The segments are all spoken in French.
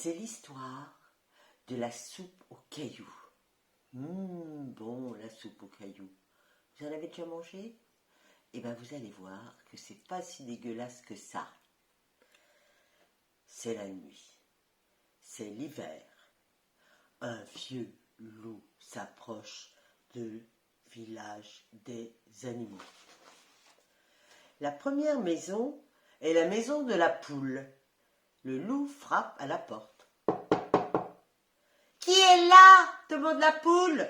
C'est l'histoire de la soupe aux cailloux. Bon, la soupe aux cailloux. Vous en avez déjà mangé? Eh bien, vous allez voir que c'est pas si dégueulasse que ça. C'est la nuit. C'est l'hiver. Un vieux loup s'approche du village des animaux. La première maison est la maison de la poule. Le loup frappe à la porte. « Qui est là ?» demande la poule.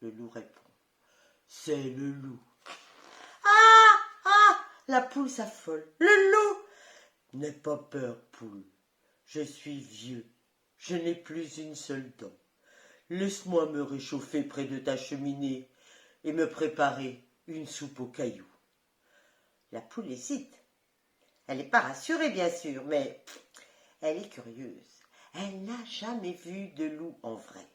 Le loup répond. « C'est le loup. »« Ah !» La poule s'affole. « Le loup !»« N'aie pas peur, poule. Je suis vieux. Je n'ai plus une seule dent. Laisse-moi me réchauffer près de ta cheminée et me préparer une soupe aux cailloux. » La poule hésite. Elle n'est pas rassurée, bien sûr, mais elle est curieuse. Elle n'a jamais vu de loup en vrai.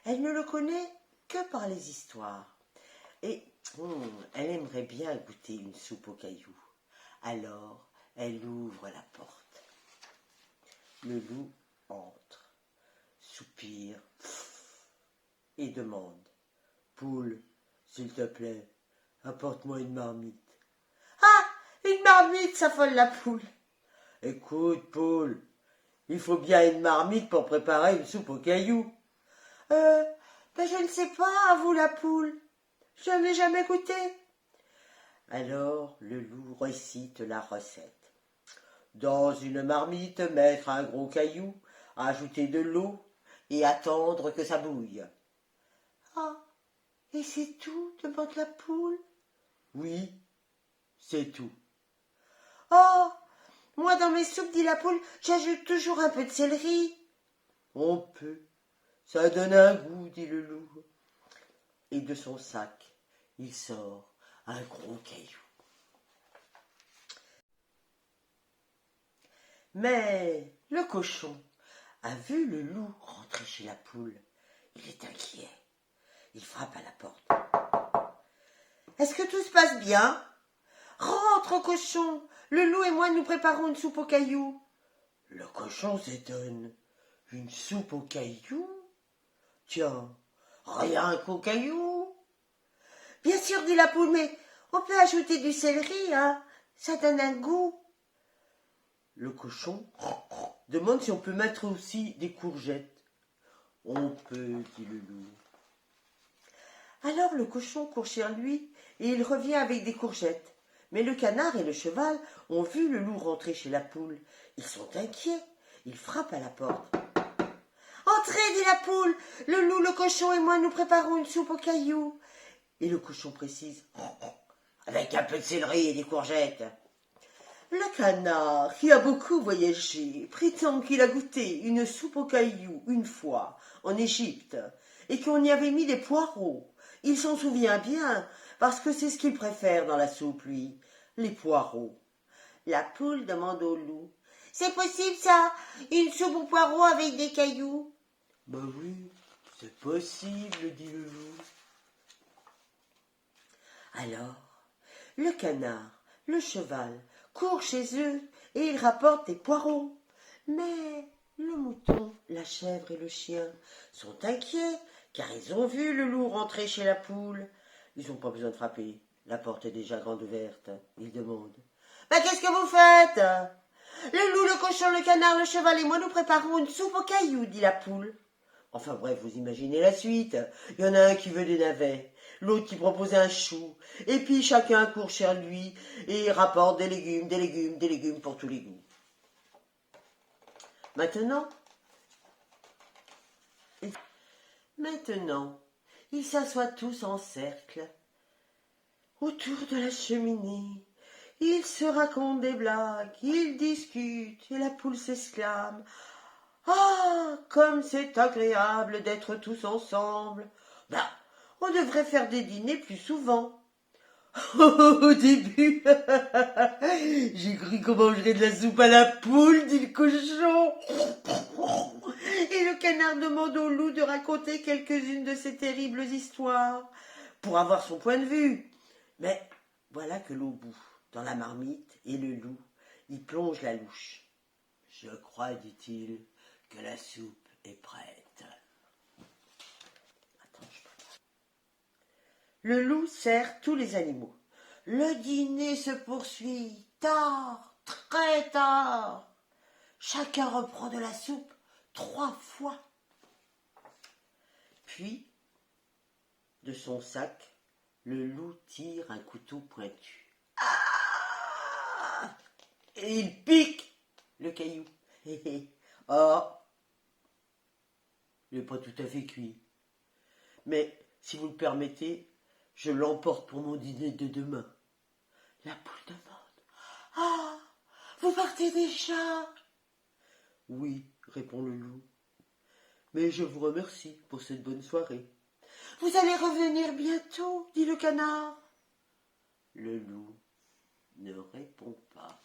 Elle ne le connaît que par les histoires. Et elle aimerait bien goûter une soupe aux cailloux. Alors, elle ouvre la porte. Le loup entre, soupire et demande. « Poule, s'il te plaît, apporte-moi une marmite. »« Ah, une marmite !» s'affole la poule. « Écoute, poule, il faut bien une marmite pour préparer une soupe aux cailloux. »« Je ne sais pas, avoue la poule. Je n'ai jamais goûté. » Alors le loup récite la recette. Dans une marmite, mettre un gros caillou, ajouter de l'eau et attendre que ça bouille. « Ah, et c'est tout ?» demande la poule. « Oui, c'est tout. »« Oh, moi dans mes soupes, dit la poule, j'ajoute toujours un peu de céleri. »« On peut, ça donne un goût, dit le loup. » Et de son sac, il sort un gros caillou. Mais le cochon a vu le loup rentrer chez la poule. Il est inquiet. Il frappe à la porte. « Est-ce que tout se passe bien ? » ?»« Rentre, cochon. Le loup et moi, nous préparons une soupe aux cailloux. » Le cochon s'étonne. « Une soupe aux cailloux ? Tiens, rien qu'aux cailloux. » « Bien sûr, dit la poule, mais on peut ajouter du céleri, hein. Ça donne un goût. » Le cochon demande si on peut mettre aussi des courgettes. « On peut, dit le loup. » Alors le cochon court chez lui et il revient avec des courgettes. Mais le canard et le cheval ont vu le loup rentrer chez la poule. Ils sont inquiets. Ils frappent à la porte. « Entrez, dit la poule. Le loup, le cochon et moi, nous préparons une soupe aux cailloux. » Et le cochon précise. « Avec un peu de céleri et des courgettes. » Le canard, qui a beaucoup voyagé, prétend qu'il a goûté une soupe aux cailloux une fois en Égypte et qu'on y avait mis des poireaux. Il s'en souvient bien parce que c'est ce qu'il préfère dans la soupe, lui, les poireaux. La poule demande au loup. « C'est possible ça, une soupe aux poireaux avec des cailloux ?»« Ben oui, c'est possible, dit le loup. » Alors, le canard, le cheval, courent chez eux et ils rapportent des poireaux. Mais le mouton, la chèvre et le chien sont inquiets car ils ont vu le loup rentrer chez la poule. Ils n'ont pas besoin de frapper, la porte est déjà grande ouverte. Ils demandent. « Ben qu'est-ce que vous faites ?»« Le loup, le cochon, le canard, le cheval et moi nous préparons une soupe aux cailloux, dit la poule. » Enfin bref, vous imaginez la suite. Il y en a un qui veut des navets, l'autre qui propose un chou, et puis chacun court chez lui et rapporte des légumes, des légumes, des légumes pour tous les goûts. Maintenant, ils s'assoient tous en cercle autour de la cheminée. Ils se racontent des blagues, ils discutent et la poule s'exclame. « Ah, comme c'est agréable d'être tous ensemble. On devrait faire des dîners plus souvent. » Au début, j'ai cru qu'on mangerait de la soupe à la poule, dit le cochon. Et le canard demande au loup de raconter quelques-unes de ces terribles histoires pour avoir son point de vue. Mais voilà que l'eau bout dans la marmite et le loup, il plonge la louche. « Je crois, dit-il, que la soupe est prête. Attends, je prépare. Le loup sert tous les animaux. Le dîner se poursuit tard, très tard. Chacun reprend de la soupe 3 fois. Puis, de son sac, le loup tire un couteau pointu. Ah! Et il pique le caillou. Oh, il n'est pas tout à fait cuit. Mais, si vous le permettez, je l'emporte pour mon dîner de demain. La poule demande. Ah, vous partez déjà? Oui, répond le loup. Mais je vous remercie pour cette bonne soirée. Vous allez revenir bientôt, dit le canard. Le loup ne répond pas.